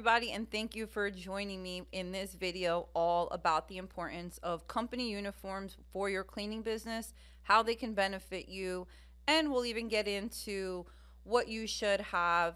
everybody, and thank you for joining me in this video all about the importance of company uniforms for your cleaning business, how they can benefit you, and we'll even get into what you should have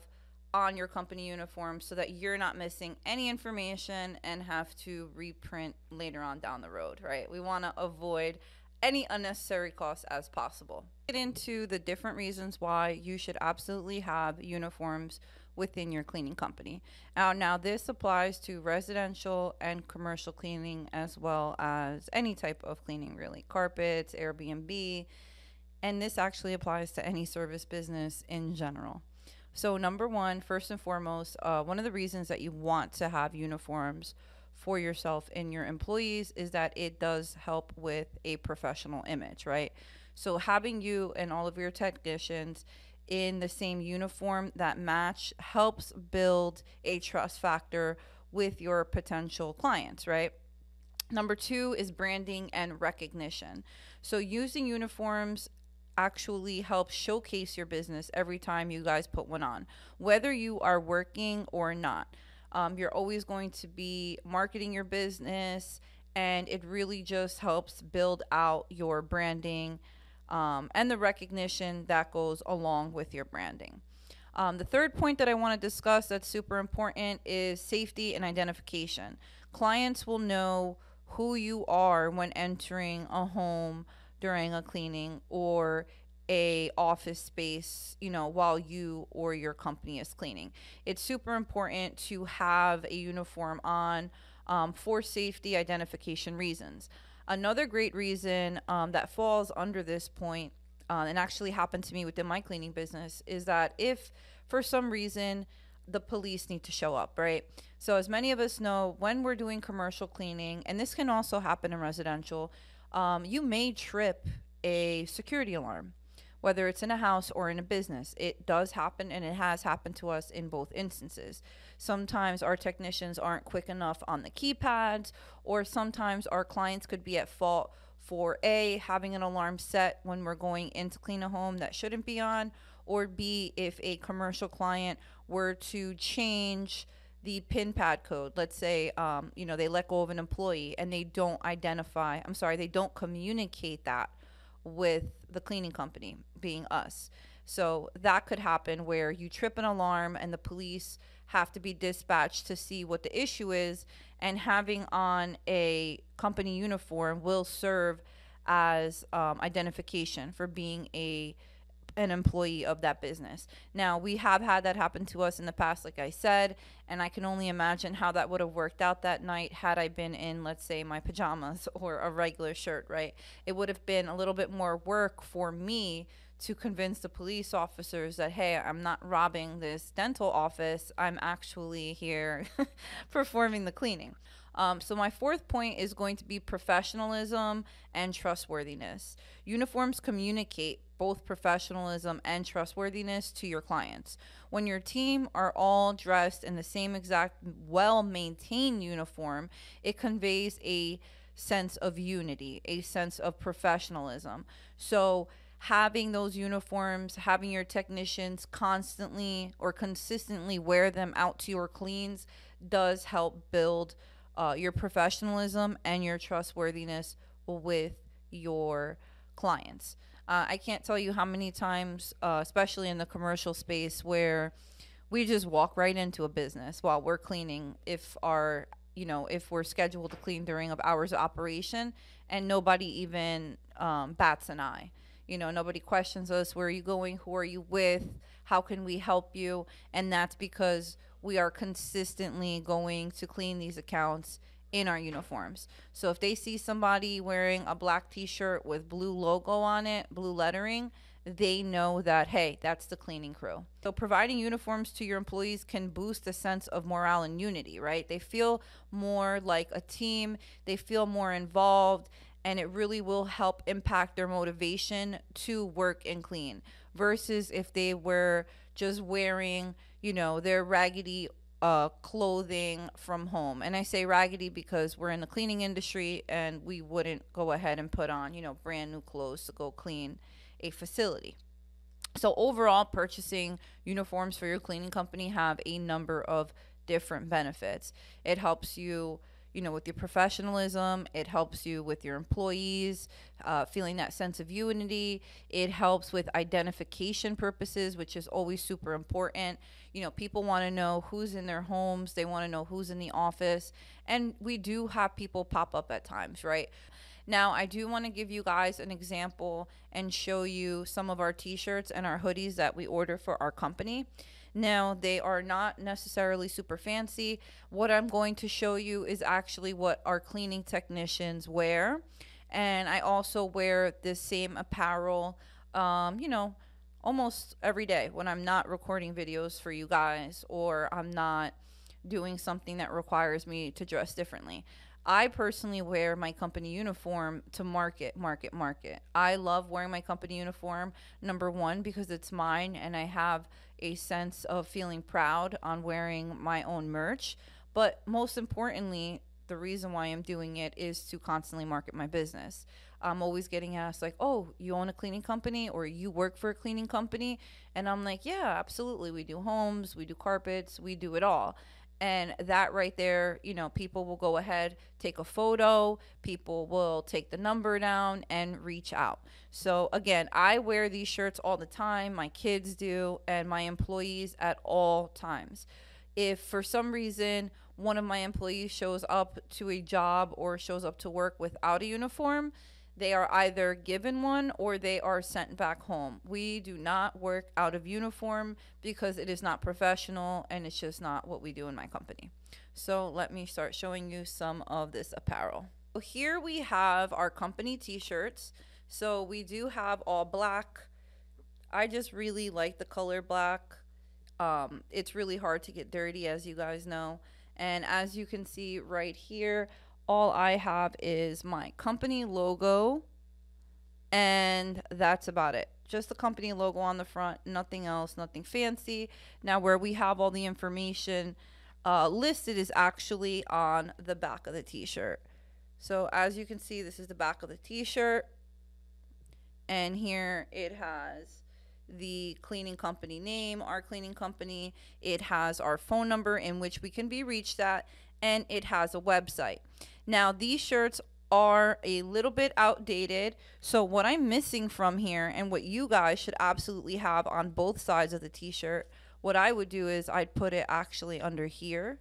on your company uniform so that you're not missing any information and have to reprint later on down the road, right? We want to avoid any unnecessary costs as possible. Get into the different reasons why you should absolutely have uniforms within your cleaning company. Now this applies to residential and commercial cleaning as well as any type of cleaning, really. Carpets, Airbnb, and this actually applies to any service business in general. So number one, first and foremost, one of the reasons that you want to have uniforms for yourself and your employees is that it does help with a professional image, right? So having you and all of your technicians in the same uniform that match helps build a trust factor with your potential clients, right? Number two is branding and recognition. So using uniforms actually helps showcase your business every time you guys put one on, whether you are working or not. You're always going to be marketing your business, and it really just helps build out your branding and the recognition that goes along with your branding. The third point that I want to discuss that's super important is safety and identification. Clients will know who you are when entering a home during a cleaning or a office space, while you or your company is cleaning. It's super important to have a uniform on for safety identification reasons. Another great reason that falls under this point, and actually happened to me within my cleaning business, is that if for some reason the police need to show up, right? So as many of us know, when we're doing commercial cleaning, and this can also happen in residential, you may trip a security alarm, whether it's in a house or in a business. It does happen, and it has happened to us in both instances. Sometimes our technicians aren't quick enough on the keypads, or sometimes our clients could be at fault for A, having an alarm set when we're going in to clean a home that shouldn't be on, or B, if a commercial client were to change the pin pad code. Let's say, they let go of an employee and they don't communicate that with the cleaning company, being us. So that could happen where you trip an alarm and the police have to be dispatched to see what the issue is, and having on a company uniform will serve as identification for being an employee of that business. Now, we have had that happen to us in the past, like I said, and I can only imagine how that would have worked out that night had I been in, let's say, my pajamas or a regular shirt, right? It would have been a little bit more work for me to convince the police officers that, hey, I'm not robbing this dental office. I'm actually here performing the cleaning. So my fourth point is going to be professionalism and trustworthiness. Uniforms communicate both professionalism and trustworthiness to your clients. When your team are all dressed in the same exact well-maintained uniform, it conveys a sense of unity, a sense of professionalism. So having those uniforms, having your technicians constantly or consistently wear them out to your cleans does help build your professionalism and your trustworthiness with your clients. I can't tell you how many times, especially in the commercial space, where we just walk right into a business while we're cleaning if we're scheduled to clean during hours of operation, and nobody even bats an eye. Nobody questions us. Where are you going? Who are you with? How can we help you? And that's because we are consistently going to clean these accounts in our uniforms. So if they see somebody wearing a black t-shirt with blue logo on it, blue lettering, they know that, hey, that's the cleaning crew. So providing uniforms to your employees can boost a sense of morale and unity, right? They feel more like a team, they feel more involved, and it really will help impact their motivation to work and clean, versus if they were just wearing, their raggedy clothing from home. And I say raggedy because we're in the cleaning industry and we wouldn't go ahead and put on, brand new clothes to go clean a facility. So overall, purchasing uniforms for your cleaning company have a number of different benefits. It helps you, you know, with your professionalism. It helps you with your employees, feeling that sense of unity. It helps with identification purposes, which is always super important. You know, people want to know who's in their homes. They want to know who's in the office. And we do have people pop up at times, right? Now, I do want to give you guys an example and show you some of our t-shirts and our hoodies that we order for our company. Now, they are not necessarily super fancy. What I'm going to show you is actually what our cleaning technicians wear. And I also wear this same apparel, you know, almost every day when I'm not recording videos for you guys, or I'm not doing something that requires me to dress differently. I personally wear my company uniform to market. I love wearing my company uniform, number one, because it's mine and I have a sense of feeling proud on wearing my own merch. But most importantly, the reason why I'm doing it is to constantly market my business. I'm always getting asked like, oh, you own a cleaning company or you work for a cleaning company? And I'm like, yeah, absolutely. We do homes, we do carpets, we do it all. And that right there, you know, people will go ahead, take a photo, people will take the number down and reach out. So again, I wear these shirts all the time. My kids do, and my employees at all times. If for some reason one of my employees shows up to a job or shows up to work without a uniform, they are either given one or they are sent back home. We do not work out of uniform because it is not professional and it's just not what we do in my company. So let me start showing you some of this apparel. So here we have our company t-shirts. So we do have all black. I just really like the color black. It's really hard to get dirty, as you guys know. And as you can see right here, all I have is my company logo, and that's about it. Just the company logo on the front, nothing else, nothing fancy. Now, where we have all the information listed is actually on the back of the t-shirt. So as you can see, this is the back of the t-shirt, and here it has the cleaning company name, our cleaning company. It has our phone number in which we can be reached at, and it has a website. Now, these shirts are a little bit outdated, so what I'm missing from here, and what you guys should absolutely have on both sides of the t-shirt, what I would do is I'd put it actually under here,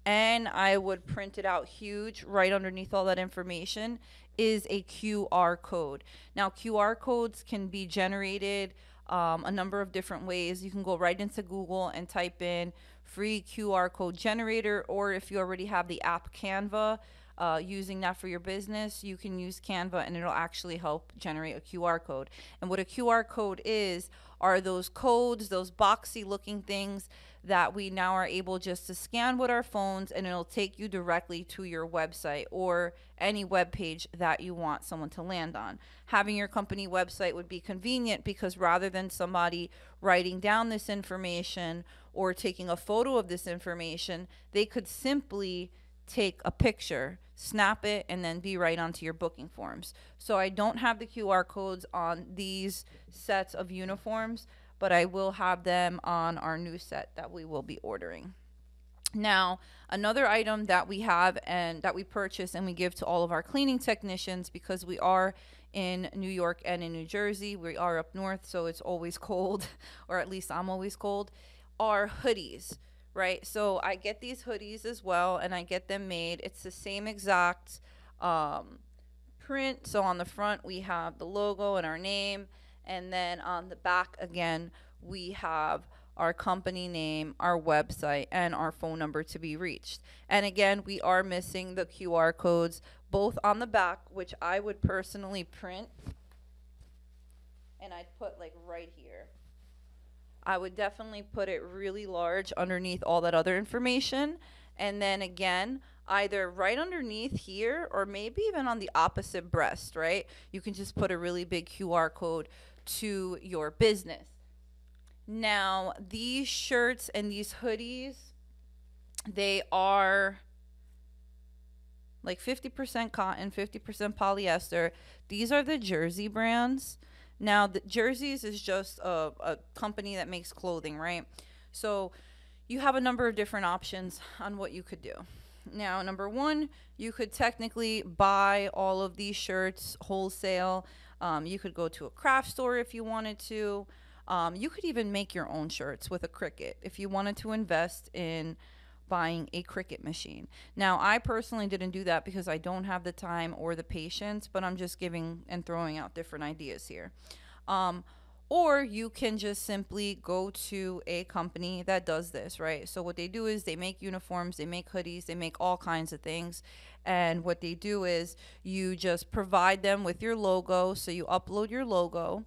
and I would print it out huge right underneath all that information is a QR code. Now, QR codes can be generated a number of different ways. You can go right into Google and type in free QR code generator, or if you already have the app Canva, using that for your business, you can use Canva and it'll actually help generate a QR code. And what a QR code is are those codes, those boxy looking things that we now are able just to scan with our phones, and it'll take you directly to your website or any web page that you want someone to land on. Having your company website would be convenient because rather than somebody writing down this information or taking a photo of this information, they could simply take a picture, snap it, and then be right onto your booking forms. So I don't have the QR codes on these sets of uniforms, but I will have them on our new set that we will be ordering. Now, another item that we have and that we purchase and we give to all of our cleaning technicians, because we are in New York and in New Jersey, we are up north, so it's always cold, or at least I'm always cold, are hoodies. Right, so I get these hoodies as well, and I get them made. It's the same exact print. So on the front, we have the logo and our name, and then on the back, again, we have our company name, our website, and our phone number to be reached. And again, we are missing the QR codes, both on the back, which I would personally print, and I'd put like right here. I would definitely put it really large underneath all that other information. And then again, either right underneath here or maybe even on the opposite breast, right? You can just put a really big QR code to your business. Now, these shirts and these hoodies, they are like 50% cotton, 50% polyester. These are the Jersey brands. Now, the Jerseys is just a company that makes clothing, right? So you have a number of different options on what you could do. Now, number one, you could technically buy all of these shirts wholesale. You could go to a craft store if you wanted to. You could even make your own shirts with a Cricut if you wanted to invest in buying a Cricut machine. Now, I personally didn't do that because I don't have the time or the patience, but I'm just giving and throwing out different ideas here. Or you can just simply go to a company that does this, right? So what they do is they make uniforms, they make hoodies, they make all kinds of things. And what they do is you just provide them with your logo. So you upload your logo,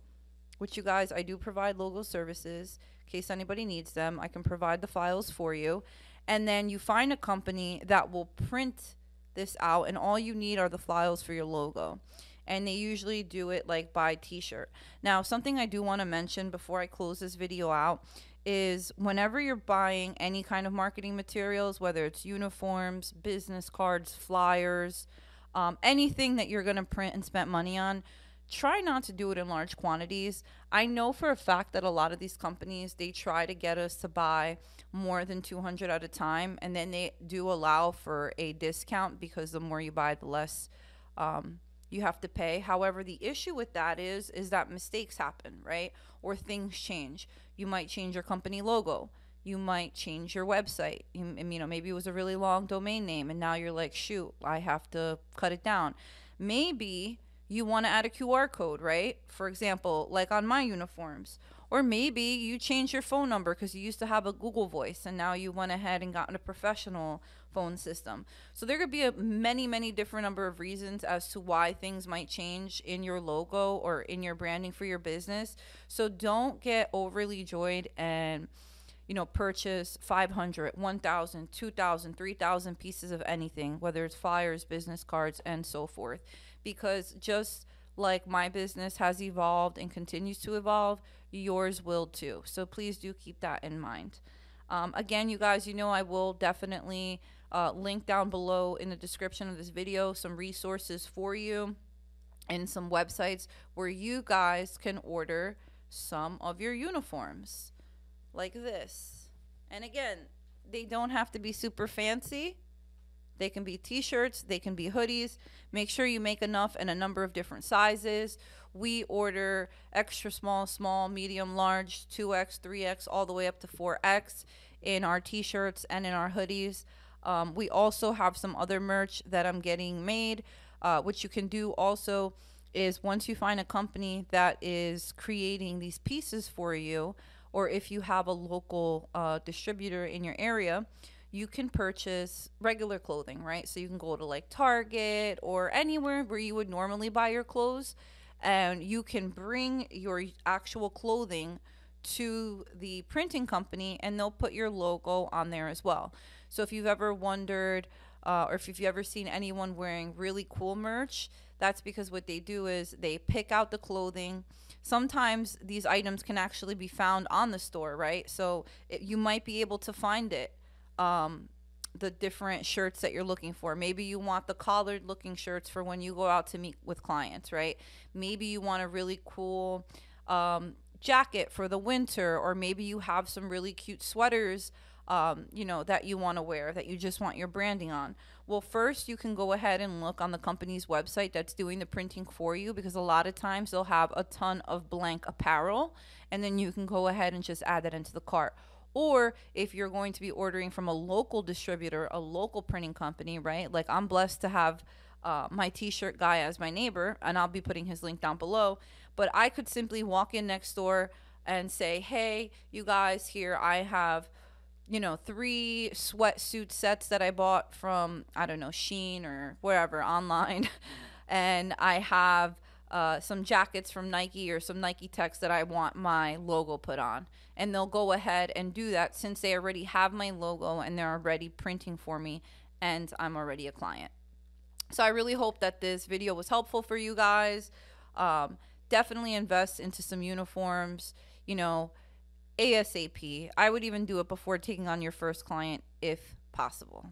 which you guys, I do provide logo services in case anybody needs them. I can provide the files for you. And then you find a company that will print this out, and all you need are the files for your logo. And they usually do it like by t-shirt. Now, something I do want to mention before I close this video out is whenever you're buying any kind of marketing materials, whether it's uniforms, business cards, flyers, anything that you're going to print and spend money on, try not to do it in large quantities. I know for a fact that a lot of these companies, they try to get us to buy more than 200 at a time, and then they do allow for a discount because the more you buy, the less you have to pay. However, the issue with that is that mistakes happen, right? Or things change. You might change your company logo. You might change your website. Maybe it was a really long domain name, and now you're like, shoot, I have to cut it down. Maybe you want to add a QR code, right? For example, like on my uniforms. Or maybe you change your phone number because you used to have a Google Voice and now you went ahead and got a professional phone system. So there could be a many different number of reasons as to why things might change in your logo or in your branding for your business. So don't get overly joyed and purchase 500, 1,000, 2,000, 3,000 pieces of anything, whether it's flyers, business cards, and so forth. Because just like my business has evolved and continues to evolve, yours will too. So please do keep that in mind. Again, you guys, I will definitely link down below in the description of this video some resources for you and some websites where you guys can order some of your uniforms like this. And again, they don't have to be super fancy. They can be t-shirts, they can be hoodies. Make sure you make enough in a number of different sizes. We order extra small, medium, large, 2X, 3X, all the way up to 4X in our t-shirts and in our hoodies. We also have some other merch that I'm getting made. What you can do also is once you find a company that is creating these pieces for you, or if you have a local distributor in your area, you can purchase regular clothing, right? So you can go to like Target or anywhere where you would normally buy your clothes, and you can bring your actual clothing to the printing company and they'll put your logo on there as well. So if you've ever wondered or if you've ever seen anyone wearing really cool merch, that's because what they do is they pick out the clothing. Sometimes these items can actually be found on the store, right? So you might be able to find it. The different shirts that you're looking for. Maybe you want the collared looking shirts for when you go out to meet with clients, right? Maybe you want a really cool jacket for the winter, or maybe you have some really cute sweaters that you want to wear, that you just want your branding on. Well, first you can go ahead and look on the company's website that's doing the printing for you, because a lot of times they'll have a ton of blank apparel, and then you can go ahead and just add that into the cart. Or if you're going to be ordering from a local distributor, a local printing company, right? Like I'm blessed to have my t-shirt guy as my neighbor, and I'll be putting his link down below. But I could simply walk in next door and say, hey, you guys, here I have 3 sweatsuit sets that I bought from, I don't know, Shein or wherever online. And I have some jackets from Nike or some Nike Techs that I want my logo put on. And they'll go ahead and do that since they already have my logo and they're already printing for me and I'm already a client. So I really hope that this video was helpful for you guys. Definitely invest into some uniforms, ASAP. I would even do it before taking on your first client if possible.